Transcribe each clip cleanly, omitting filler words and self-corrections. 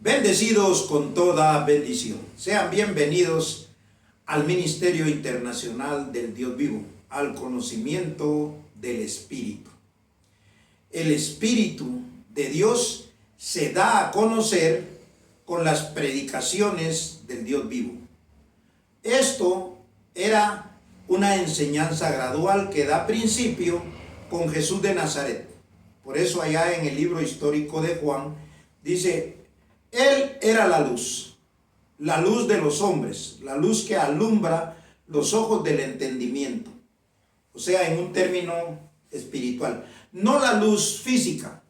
Bendecidos con toda bendición. Sean bienvenidos al Ministerio Internacional del Dios Vivo, al conocimiento del Espíritu. El Espíritu de Dios se da a conocer con las predicaciones del Dios vivo. Esto era una enseñanza gradual que da principio con Jesús de Nazaret. Por eso allá en el libro histórico de Juan dice: Él era la luz de los hombres, la luz que alumbra los ojos del entendimiento. O sea, en un término espiritual. No la luz física,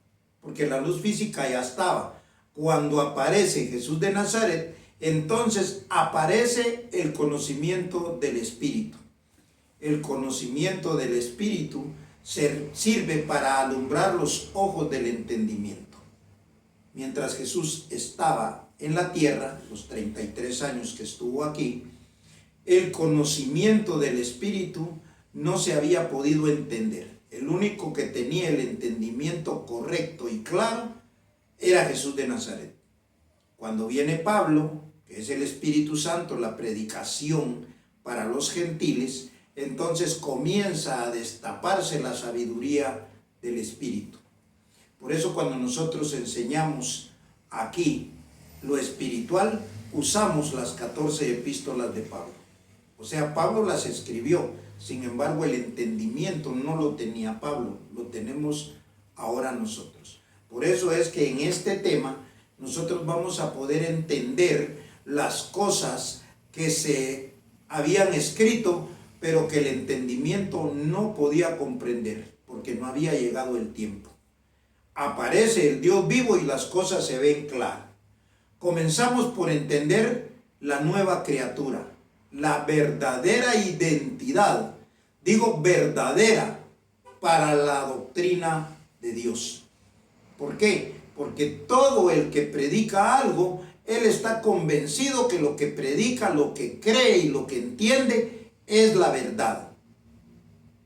porque la luz física ya estaba. Cuando aparece Jesús de Nazaret, entonces aparece el conocimiento del Espíritu. El conocimiento del Espíritu sirve para alumbrar los ojos del entendimiento. Mientras Jesús estaba en la tierra, los 33 años que estuvo aquí, el conocimiento del Espíritu no se había podido entender. El único que tenía el entendimiento correcto y claro era Jesús de Nazaret. Cuando viene Pablo, que es el Espíritu Santo, la predicación para los gentiles, entonces comienza a destaparse la sabiduría del Espíritu. Por eso cuando nosotros enseñamos aquí lo espiritual, usamos las 14 epístolas de Pablo. O sea, Pablo las escribió, sin embargo el entendimiento no lo tenía Pablo, lo tenemos ahora nosotros. Por eso es que en este tema nosotros vamos a poder entender las cosas que se habían escrito, pero que el entendimiento no podía comprender, porque no había llegado el tiempo. Aparece el Dios vivo y las cosas se ven claras. Comenzamos por entender la nueva criatura, la verdadera identidad, digo verdadera, para la doctrina de Dios. ¿Por qué? Porque todo el que predica algo, él está convencido que lo que predica, lo que cree y lo que entiende es la verdad.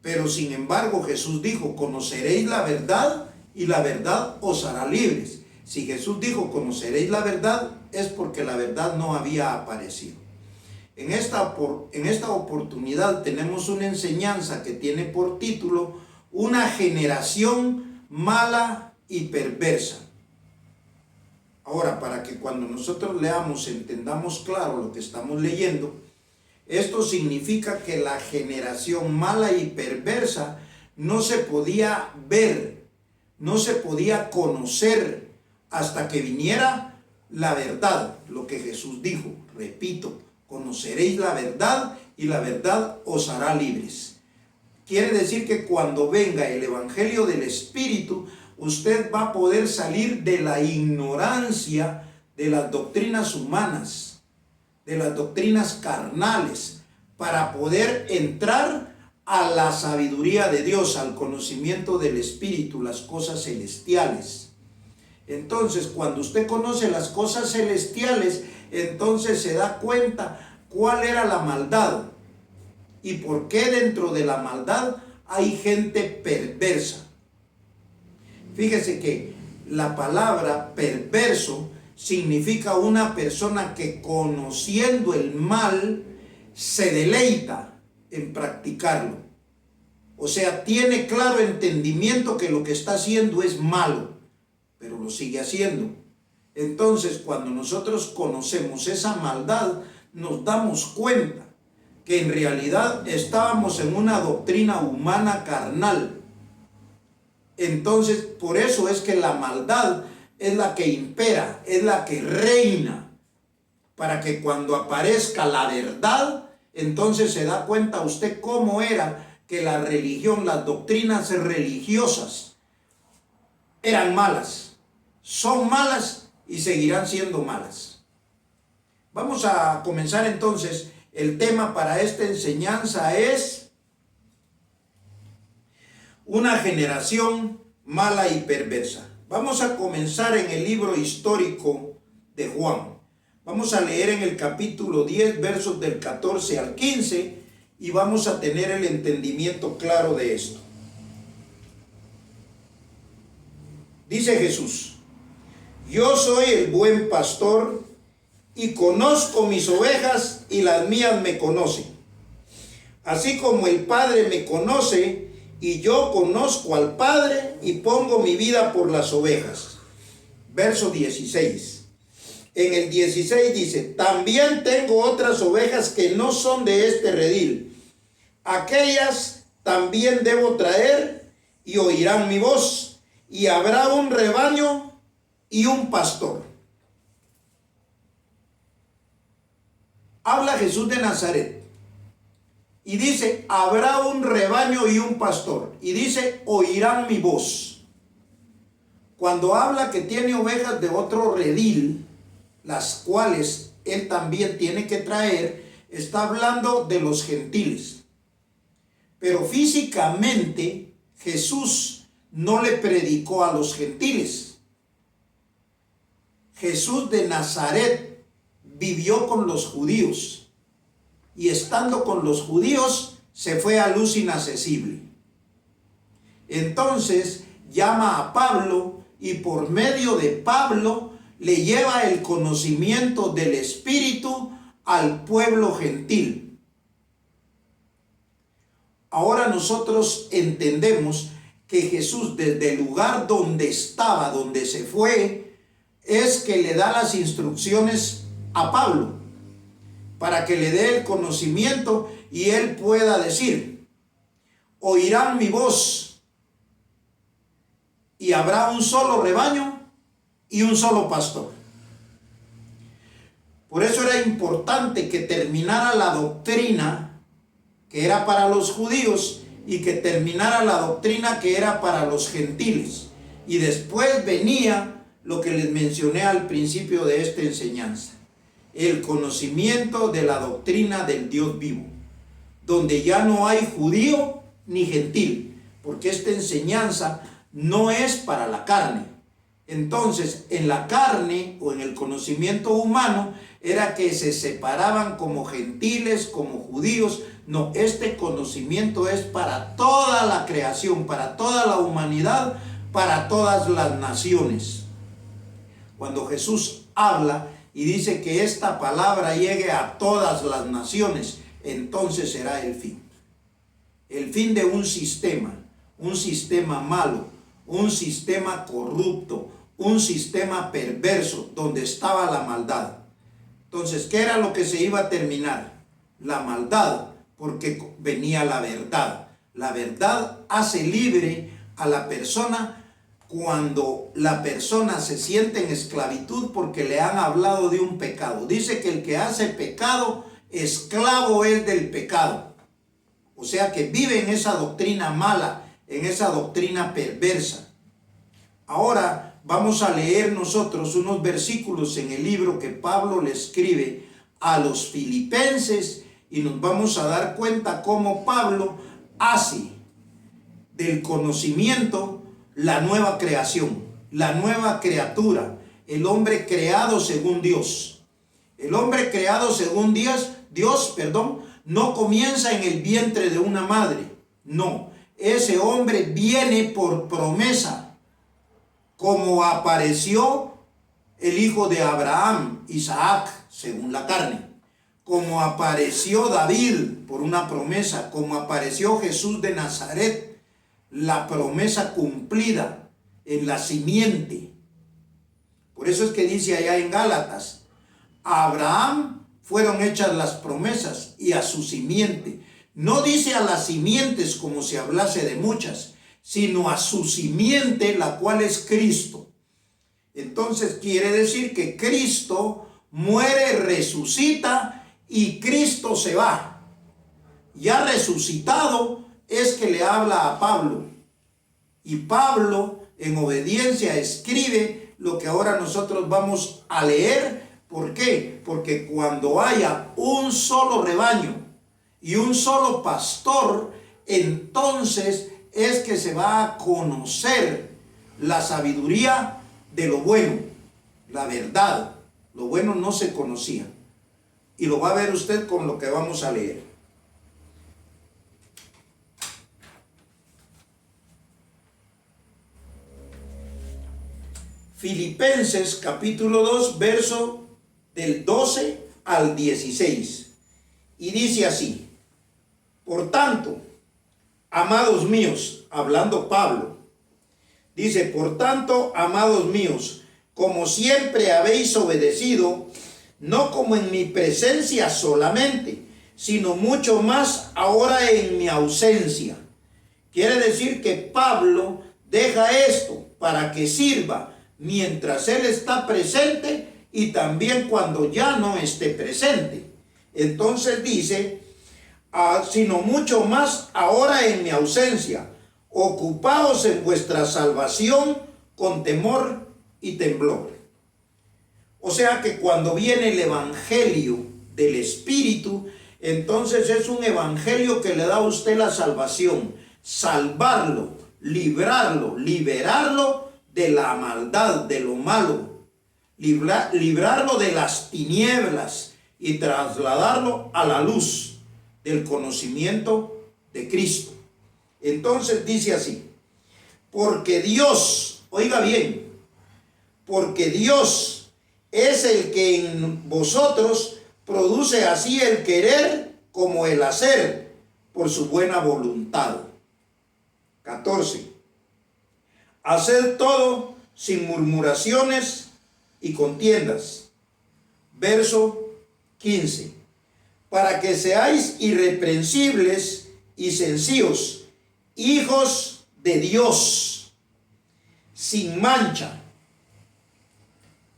Pero sin embargo Jesús dijo: conoceréis la verdad y la verdad os hará libres. Si Jesús dijo conoceréis la verdad, es porque la verdad no había aparecido. En esta oportunidad tenemos una enseñanza que tiene por título: una generación mala y perversa. Ahora, para que cuando nosotros leamos entendamos claro lo que estamos leyendo, esto significa que la generación mala y perversa no se podía ver, no se podía conocer hasta que viniera la verdad, lo que Jesús dijo. Repito, conoceréis la verdad y la verdad os hará libres. Quiere decir que cuando venga el Evangelio del Espíritu, usted va a poder salir de la ignorancia de las doctrinas humanas, de las doctrinas carnales, para poder entrar a la sabiduría de Dios, al conocimiento del Espíritu, las cosas celestiales. Entonces, cuando usted conoce las cosas celestiales, entonces se da cuenta cuál era la maldad y por qué dentro de la maldad hay gente perversa. Fíjese que la palabra perverso significa una persona que, conociendo el mal, se deleita en practicarlo. O sea, tiene claro entendimiento que lo que está haciendo es malo, pero lo sigue haciendo. Entonces, cuando nosotros conocemos esa maldad, nos damos cuenta que en realidad estábamos en una doctrina humana carnal. Entonces, por eso es que la maldad es la que impera, es la que reina, para que cuando aparezca la verdad, entonces se da cuenta usted cómo era que la religión, las doctrinas religiosas eran malas, son malas y seguirán siendo malas. Vamos a comenzar entonces. El tema para esta enseñanza es una generación mala y perversa. Vamos a comenzar en el libro histórico de Juan. Vamos a leer en el capítulo 10, versos del 14 al 15, y vamos a tener el entendimiento claro de esto. Dice Jesús: yo soy el buen pastor y conozco mis ovejas y las mías me conocen. Así como el Padre me conoce y yo conozco al Padre y pongo mi vida por las ovejas. Verso 16. En el 16 dice, también tengo otras ovejas que no son de este redil. Aquellas también debo traer y oirán mi voz, y habrá un rebaño y un pastor. Habla Jesús de Nazaret y dice, habrá un rebaño y un pastor, y dice, oirán mi voz. Cuando habla que tiene ovejas de otro redil, las cuales él también tiene que traer, está hablando de los gentiles. Pero físicamente Jesús no le predicó a los gentiles. Jesús de Nazaret vivió con los judíos y estando con los judíos se fue a luz inaccesible. Entonces llama a Pablo y por medio de Pablo le lleva el conocimiento del Espíritu al pueblo gentil. Ahora nosotros entendemos que Jesús desde el lugar donde estaba, donde se fue, es que le da las instrucciones a Pablo para que le dé el conocimiento y él pueda decir, oirán mi voz y habrá un solo rebaño y un solo pastor. Por eso era importante que terminara la doctrina que era para los judíos y que terminara la doctrina que era para los gentiles. Y después venía lo que les mencioné al principio de esta enseñanza, el conocimiento de la doctrina del Dios vivo, donde ya no hay judío ni gentil, porque esta enseñanza no es para la carne. Entonces, en la carne o en el conocimiento humano era que se separaban como gentiles, como judíos. No, este conocimiento es para toda la creación, para toda la humanidad, para todas las naciones. Cuando Jesús habla y dice que esta palabra llegue a todas las naciones, entonces será el fin. El fin de un sistema malo, un sistema corrupto, un sistema perverso donde estaba la maldad. Entonces, ¿qué era lo que se iba a terminar? La maldad, porque venía la verdad. La verdad hace libre a la persona cuando la persona se siente en esclavitud porque le han hablado de un pecado. Dice que el que hace pecado, esclavo es del pecado. O sea que vive en esa doctrina mala, en esa doctrina perversa. Ahora vamos a leer nosotros unos versículos en el libro que Pablo le escribe a los filipenses y nos vamos a dar cuenta cómo Pablo hace del conocimiento la nueva creación, la nueva criatura, el hombre creado según Dios. El hombre creado según Dios, no comienza en el vientre de una madre, no. Ese hombre viene por promesa, como apareció el hijo de Abraham, Isaac, según la carne, como apareció David por una promesa, como apareció Jesús de Nazaret, la promesa cumplida en la simiente. Por eso es que dice allá en Gálatas, a Abraham fueron hechas las promesas y a su simiente. No dice a las simientes como si hablase de muchas, sino a su simiente, la cual es Cristo. Entonces quiere decir que Cristo muere, resucita y Cristo se va. Ya resucitado es que le habla a Pablo. Y Pablo, en obediencia, escribe lo que ahora nosotros vamos a leer. ¿Por qué? Porque cuando haya un solo rebaño y un solo pastor, entonces es que se va a conocer la sabiduría de lo bueno, la verdad. Lo bueno no se conocía. Y lo va a ver usted con lo que vamos a leer. Filipenses capítulo 2, verso del 12 al 16. Y dice así: por tanto, amados míos, hablando Pablo, dice, por tanto, amados míos, como siempre habéis obedecido, no como en mi presencia solamente, sino mucho más ahora en mi ausencia. Quiere decir que Pablo deja esto para que sirva mientras él está presente y también cuando ya no esté presente. Entonces dice, sino mucho más ahora en mi ausencia, ocupaos en vuestra salvación con temor y temblor. O sea que cuando viene el evangelio del Espíritu, entonces es un evangelio que le da a usted la salvación, salvarlo, librarlo, liberarlo de la maldad, de lo malo, librarlo de las tinieblas y trasladarlo a la luz del conocimiento de Cristo. Entonces dice así, porque Dios, oiga bien, porque Dios es el que en vosotros produce así el querer como el hacer por su buena voluntad. 14. Haced todo sin murmuraciones y contiendas. Verso 15. Para que seáis irreprensibles y sencillos, hijos de Dios, sin mancha.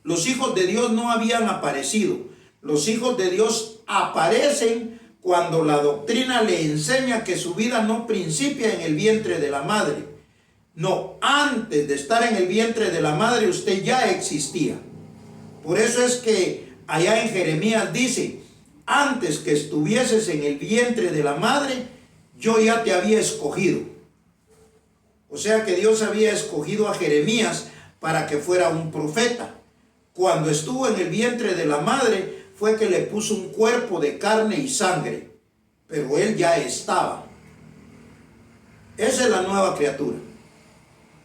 Los hijos de Dios no habían aparecido. Los hijos de Dios aparecen cuando la doctrina le enseña que su vida no principia en el vientre de la madre. No, antes de estar en el vientre de la madre usted ya existía. Por eso es que allá en Jeremías dice, antes que estuvieses en el vientre de la madre, yo ya te había escogido. O sea que Dios había escogido a Jeremías para que fuera un profeta. Cuando estuvo en el vientre de la madre, fue que le puso un cuerpo de carne y sangre, pero él ya estaba. Esa es la nueva criatura.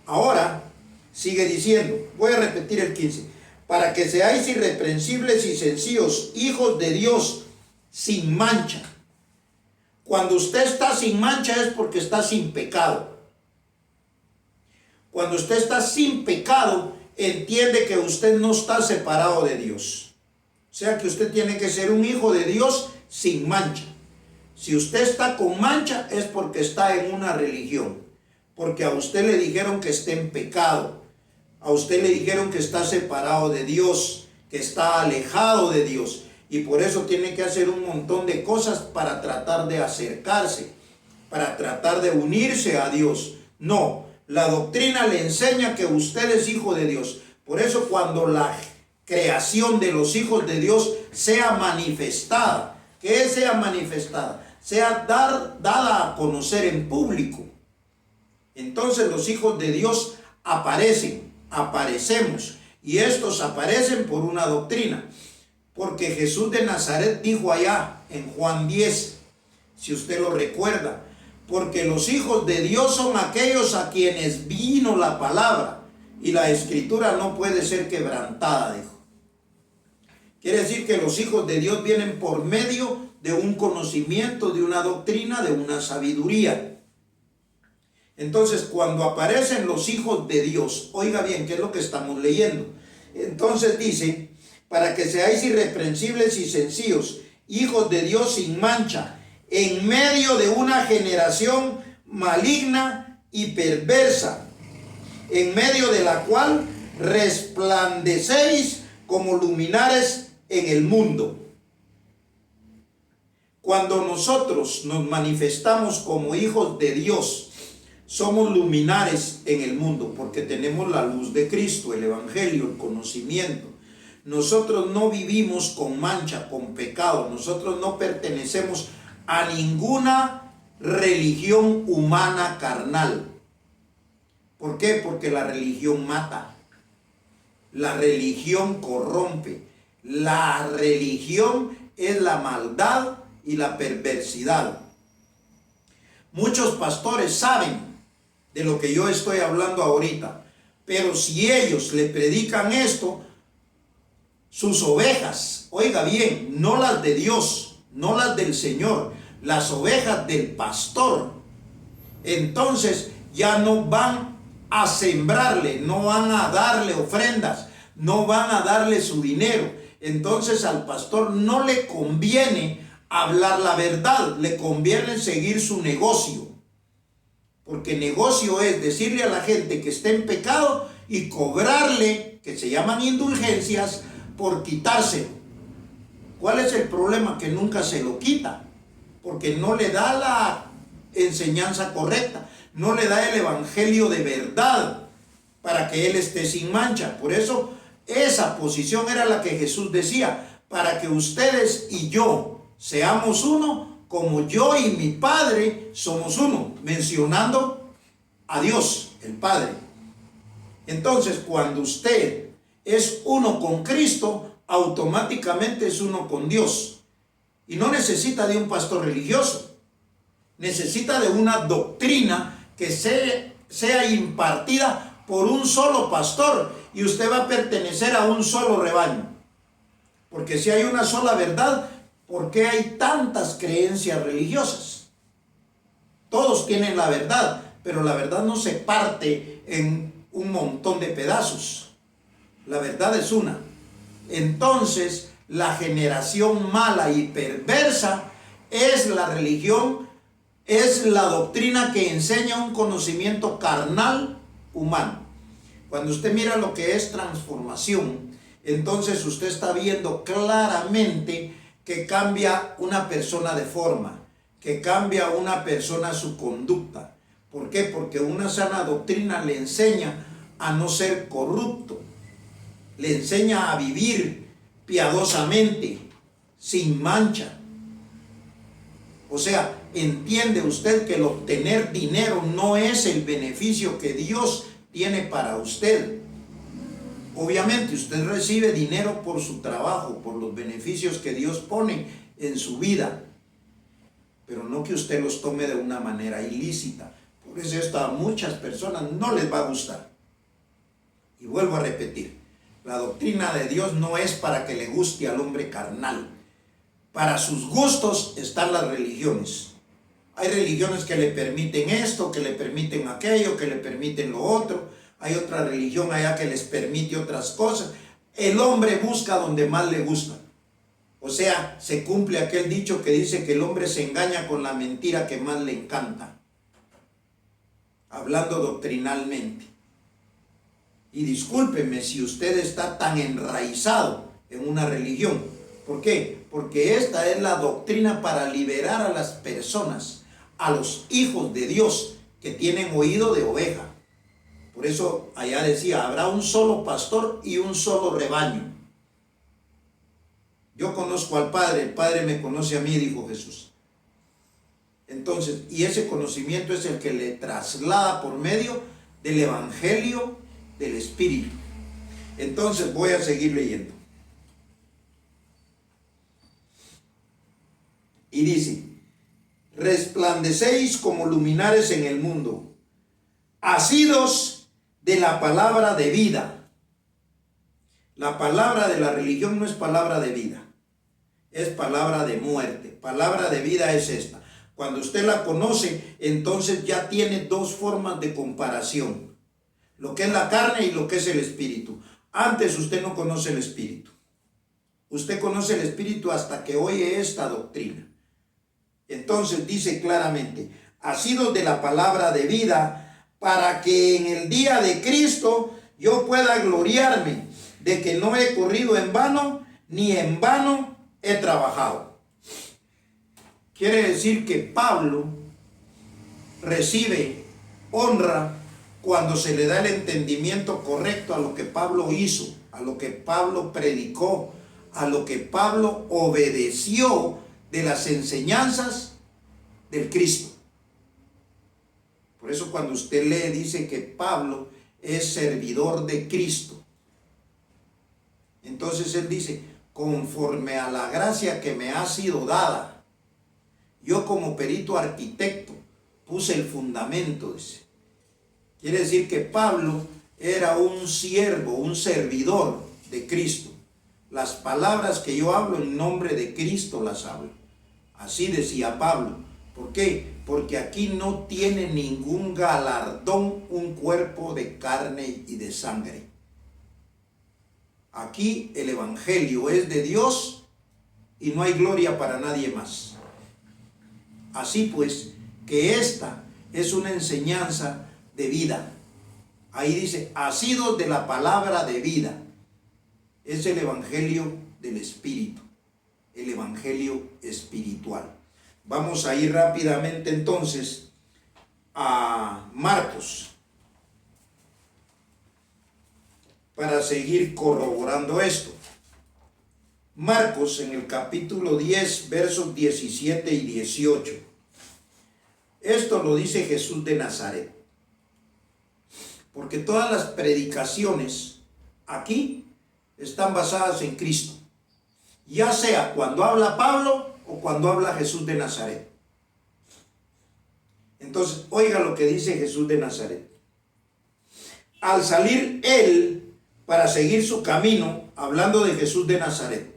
Ahora, sigue diciendo, voy a repetir el 15, para que seáis irreprensibles y sencillos, hijos de Dios, sin mancha. Cuando usted está sin mancha es porque está sin pecado. Cuando usted está sin pecado, entiende que usted no está separado de Dios. O sea que usted tiene que ser un hijo de Dios sin mancha. Si usted está con mancha es porque está en una religión. Porque a usted le dijeron que está en pecado. A usted le dijeron que está separado de Dios, que está alejado de Dios. Y por eso tiene que hacer un montón de cosas para tratar de acercarse, para tratar de unirse a Dios. No, la doctrina le enseña que usted es hijo de Dios. Por eso cuando la creación de los hijos de Dios sea manifestada, que sea manifestada, sea dada a conocer en público, entonces los hijos de Dios aparecemos, y estos aparecen por una doctrina, porque Jesús de Nazaret dijo allá en Juan 10, si usted lo recuerda, porque los hijos de Dios son aquellos a quienes vino la palabra, y la escritura no puede ser quebrantada, dijo. Quiere decir que los hijos de Dios vienen por medio de un conocimiento, de una doctrina, de una sabiduría. Entonces, cuando aparecen los hijos de Dios, oiga bien, ¿qué es lo que estamos leyendo? Entonces dice, para que seáis irreprensibles y sencillos, hijos de Dios sin mancha, en medio de una generación maligna y perversa, en medio de la cual resplandecéis como luminares en el mundo. Cuando nosotros nos manifestamos como hijos de Dios, somos luminares en el mundo, porque tenemos la luz de Cristo, el evangelio, el conocimiento. Nosotros no vivimos con mancha, con pecado. Nosotros no pertenecemos a ninguna religión humana carnal. ¿Por qué? Porque la religión mata. La religión corrompe. La religión es la maldad y la perversidad. Muchos pastores saben de lo que yo estoy hablando ahorita, Pero si ellos le predican esto, sus ovejas, oiga bien, no las de Dios, no las del Señor, las ovejas del pastor, entonces ya no van a sembrarle, no van a darle ofrendas, no van a darle su dinero. Entonces al pastor no le conviene hablar la verdad, le conviene seguir su negocio. Porque negocio es decirle a la gente que está en pecado y cobrarle, que se llaman indulgencias, por quitárselo. ¿Cuál es el problema? Que nunca se lo quita, porque no le da la enseñanza correcta, no le da el evangelio de verdad para que él esté sin mancha. Por eso esa posición era la que Jesús decía, para que ustedes y yo seamos uno, como yo y mi Padre somos uno, mencionando a Dios, el Padre. Entonces, cuando usted es uno con Cristo, automáticamente es uno con Dios. Y no necesita de un pastor religioso, necesita de una doctrina que sea impartida por un solo pastor, y usted va a pertenecer a un solo rebaño. Porque si hay una sola verdad, ¿por qué hay tantas creencias religiosas? Todos tienen la verdad, pero la verdad no se parte en un montón de pedazos. La verdad es una. Entonces, la generación mala y perversa es la religión, es la doctrina que enseña un conocimiento carnal humano. Cuando usted mira lo que es transformación, entonces usted está viendo claramente que cambia una persona de forma, que cambia una persona su conducta. ¿Por qué? Porque una sana doctrina le enseña a no ser corrupto, le enseña a vivir piadosamente, sin mancha. O sea, entiende usted que el obtener dinero no es el beneficio que Dios tiene para usted. Obviamente usted recibe dinero por su trabajo, por los beneficios que Dios pone en su vida, pero no que usted los tome de una manera ilícita. Por eso esto a muchas personas no les va a gustar. Y vuelvo a repetir, la doctrina de Dios no es para que le guste al hombre carnal. Para sus gustos están las religiones. Hay religiones que le permiten esto, que le permiten aquello, que le permiten lo otro. Hay otra religión allá que les permite otras cosas. El hombre busca donde más le gusta. O sea, se cumple aquel dicho que dice que el hombre se engaña con la mentira que más le encanta. Hablando doctrinalmente. Y discúlpeme si usted está tan enraizado en una religión. ¿Por qué? Porque esta es la doctrina para liberar a las personas, a los hijos de Dios que tienen oído de oveja. Por eso allá decía, habrá un solo pastor y un solo rebaño. Yo conozco al Padre, el Padre me conoce a mí, dijo Jesús. Entonces, y ese conocimiento es el que le traslada por medio del Evangelio del Espíritu. Entonces voy a seguir leyendo. Y dice, resplandecéis como luminares en el mundo, asidos de la palabra de vida. La palabra de la religión no es palabra de vida, es palabra de muerte. Palabra de vida es esta. Cuando usted la conoce, entonces ya tiene dos formas de comparación. Lo que es la carne y lo que es el espíritu. Antes usted no conoce el espíritu. Usted conoce el espíritu hasta que oye esta doctrina. Entonces dice claramente, asidos de la palabra de vida, para que en el día de Cristo yo pueda gloriarme de que no he corrido en vano, ni en vano he trabajado. Quiere decir que Pablo recibe honra cuando se le da el entendimiento correcto a lo que Pablo hizo, a lo que Pablo predicó, a lo que Pablo obedeció de las enseñanzas del Cristo. Por eso cuando usted lee dice que Pablo es servidor de Cristo. Entonces él dice, conforme a la gracia que me ha sido dada, yo como perito arquitecto puse el fundamento. Quiere decir que Pablo era un siervo, un servidor de Cristo. Las palabras que yo hablo en nombre de Cristo las hablo. Así decía Pablo. ¿Por qué? Porque aquí no tiene ningún galardón un cuerpo de carne y de sangre. Aquí el evangelio es de Dios y no hay gloria para nadie más. Así pues, que esta es una enseñanza de vida. Ahí dice, asidos de la palabra de vida. Es el evangelio del Espíritu, el evangelio espiritual. Vamos a ir rápidamente entonces a Marcos para seguir corroborando esto. Marcos en el capítulo 10, versos 17 y 18. Esto lo dice Jesús de Nazaret. Porque todas las predicaciones aquí están basadas en Cristo. Ya sea cuando habla Pablo o cuando habla Jesús de Nazaret. Entonces, oiga lo que dice Jesús de Nazaret. Al salir él para seguir su camino, hablando de Jesús de Nazaret.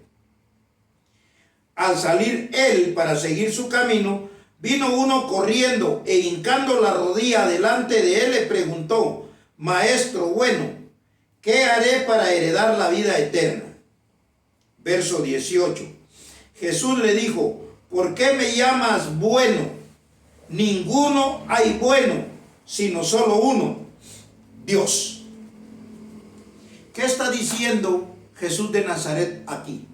Al salir él para seguir su camino, vino uno corriendo e hincando la rodilla delante de él le preguntó, Maestro bueno, ¿qué haré para heredar la vida eterna? Verso 18. Jesús le dijo, ¿por qué me llamas bueno? Ninguno hay bueno, sino solo uno, Dios. ¿Qué está diciendo Jesús de Nazaret aquí?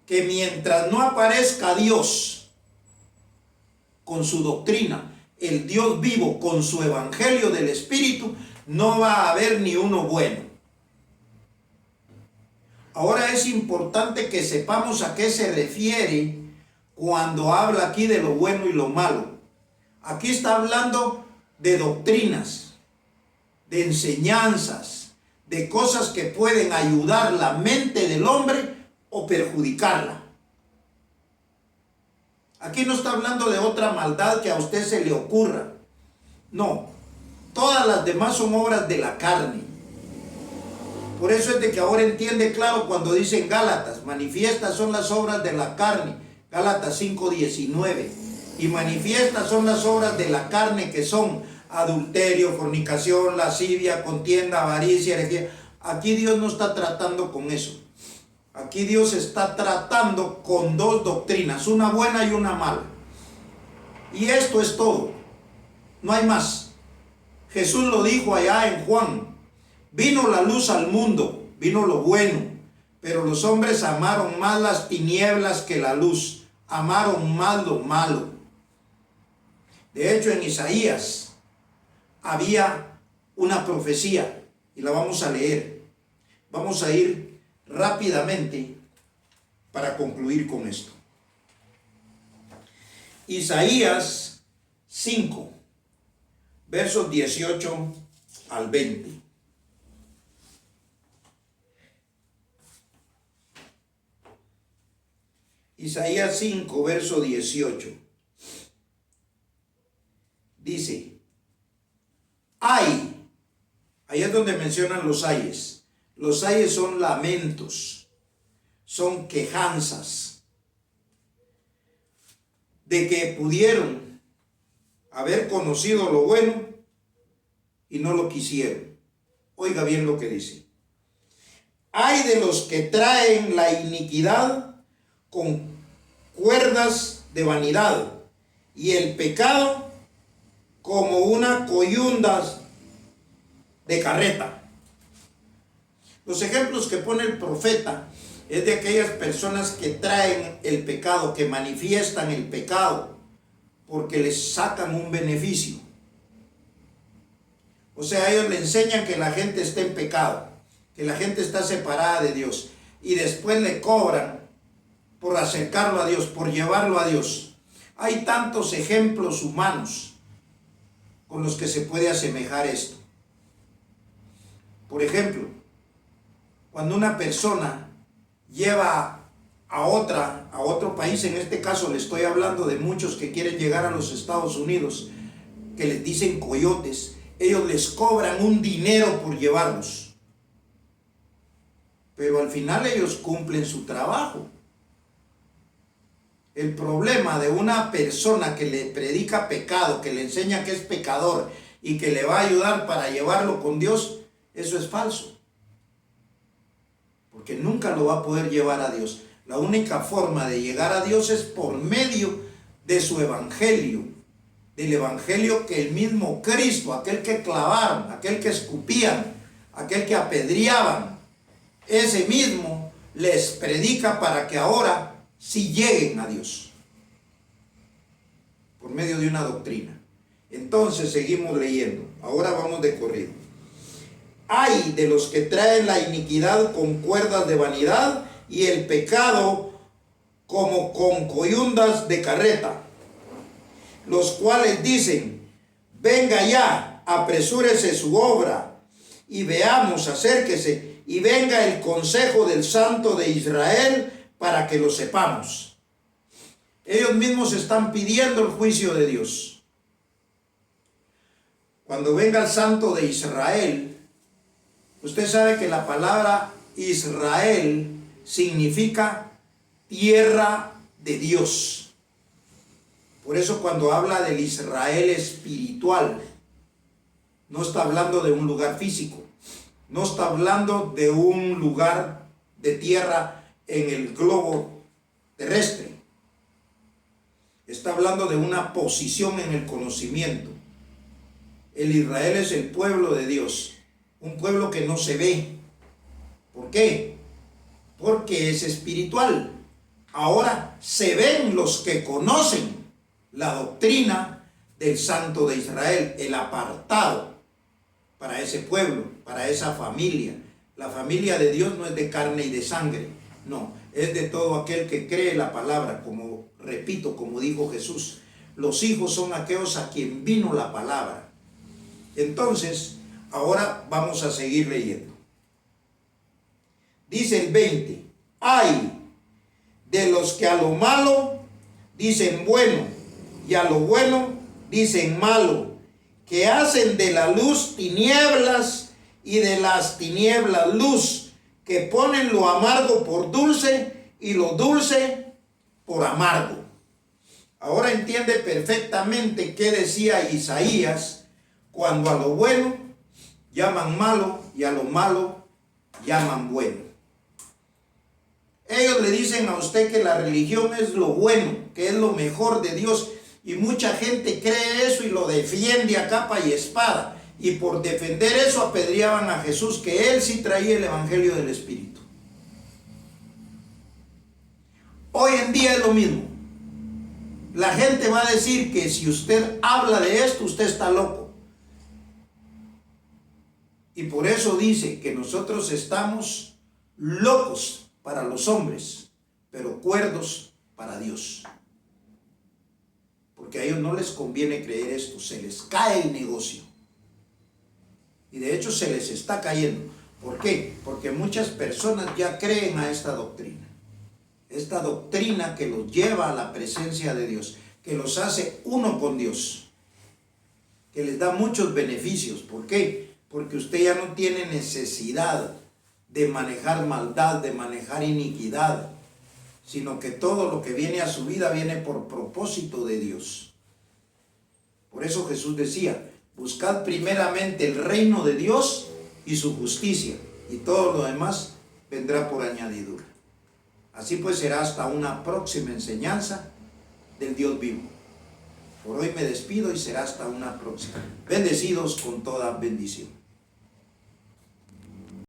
Que mientras no aparezca Dios con su doctrina, el Dios vivo con su evangelio del Espíritu, no va a haber ni uno bueno. Ahora es importante que sepamos a qué se refiere cuando habla aquí de lo bueno y lo malo. Aquí está hablando de doctrinas, de enseñanzas, de cosas que pueden ayudar la mente del hombre o perjudicarla. Aquí no está hablando de otra maldad que a usted se le ocurra. No, todas las demás son obras de la carne. Por eso es de que ahora entiende claro cuando dicen Gálatas, manifiestas son las obras de la carne, Gálatas 5:19, y manifiestas son las obras de la carne que son adulterio, fornicación, lascivia, contienda, avaricia, herejía. Aquí Dios no está tratando con eso. Aquí Dios está tratando con dos doctrinas, una buena y una mala. Y esto es todo, no hay más. Jesús lo dijo allá en Juan, vino la luz al mundo, vino lo bueno, pero los hombres amaron más las tinieblas que la luz, amaron más lo malo. De hecho, en Isaías había una profecía, y la vamos a leer. Vamos a ir rápidamente para concluir con esto. Isaías 5, versos 18 al 20. Isaías 5, verso 18. Dice, ay, ahí es donde mencionan los ayes. Los ayes son lamentos, son quejanzas de que pudieron haber conocido lo bueno y no lo quisieron. Oiga bien lo que dice. Ay de los que traen la iniquidad con cuerdas de vanidad y el pecado como una coyunda de carreta. Los ejemplos que pone el profeta es de aquellas personas que traen el pecado, que manifiestan el pecado, porque les sacan un beneficio. O sea, ellos le enseñan que la gente está en pecado, que la gente está separada de Dios, y después le cobran por acercarlo a Dios, por llevarlo a Dios. Hay tantos ejemplos humanos con los que se puede asemejar esto. Por ejemplo, cuando una persona lleva a otro país, en este caso le estoy hablando de muchos que quieren llegar a los Estados Unidos, que les dicen coyotes, ellos les cobran un dinero por llevarlos. Pero al final ellos cumplen su trabajo. El problema de una persona que le predica pecado, que le enseña que es pecador y que le va a ayudar para llevarlo con Dios, eso es falso. Porque nunca lo va a poder llevar a Dios. La única forma de llegar a Dios es por medio de su evangelio. Del evangelio que el mismo Cristo, aquel que clavaron, aquel que escupían, aquel que apedreaban, ese mismo les predica para que ahora sí lleguen a Dios. Por medio de una doctrina. Entonces seguimos leyendo. Ahora vamos de corrido. Ay de los que traen la iniquidad con cuerdas de vanidad y el pecado como con coyundas de carreta, los cuales dicen: venga ya, apresúrese su obra, y veamos, acérquese, y venga el consejo del Santo de Israel, para que lo sepamos. Ellos mismos están pidiendo el juicio de Dios. Cuando venga el Santo de Israel, usted sabe que la palabra Israel significa tierra de Dios. Por eso cuando habla del Israel espiritual, no está hablando de un lugar físico, no está hablando de un lugar de tierra en el globo terrestre. Está hablando de una posición en el conocimiento. El Israel es el pueblo de Dios, un pueblo que no se ve. ¿Por qué? Porque es espiritual. Ahora se ven los que conocen la doctrina del Santo de Israel, el apartado para ese pueblo, para esa familia. La familia de Dios no es de carne y de sangre, no, es de todo aquel que cree la palabra, como repito, como dijo Jesús. Los hijos son aquellos a quien vino la palabra. Entonces, ahora vamos a seguir leyendo. Dice el 20, ay de los que a lo malo dicen bueno, y a lo bueno dicen malo, que hacen de la luz tinieblas y de las tinieblas luz, que ponen lo amargo por dulce y lo dulce por amargo. Ahora entiende perfectamente qué decía Isaías cuando a lo bueno llaman malo y a lo malo llaman bueno. Ellos le dicen a usted que la religión es lo bueno, que es lo mejor de Dios, y mucha gente cree eso y lo defiende a capa y espada, y por defender eso apedreaban a Jesús, que él sí traía el evangelio del Espíritu. Hoy en día es lo mismo. La gente va a decir que si usted habla de esto, usted está loco. Y por eso dice que nosotros estamos locos para los hombres, pero cuerdos para Dios. Porque a ellos no les conviene creer esto, se les cae el negocio. Y de hecho se les está cayendo. ¿Por qué? Porque muchas personas ya creen a esta doctrina. Esta doctrina que los lleva a la presencia de Dios, que los hace uno con Dios, que les da muchos beneficios. ¿Por qué? Porque usted ya no tiene necesidad de manejar maldad, de manejar iniquidad, sino que todo lo que viene a su vida viene por propósito de Dios. Por eso Jesús decía: buscad primeramente el reino de Dios y su justicia, y todo lo demás vendrá por añadidura. Así pues será hasta una próxima enseñanza del Dios vivo. Por hoy me despido y será hasta una próxima. Bendecidos con toda bendición.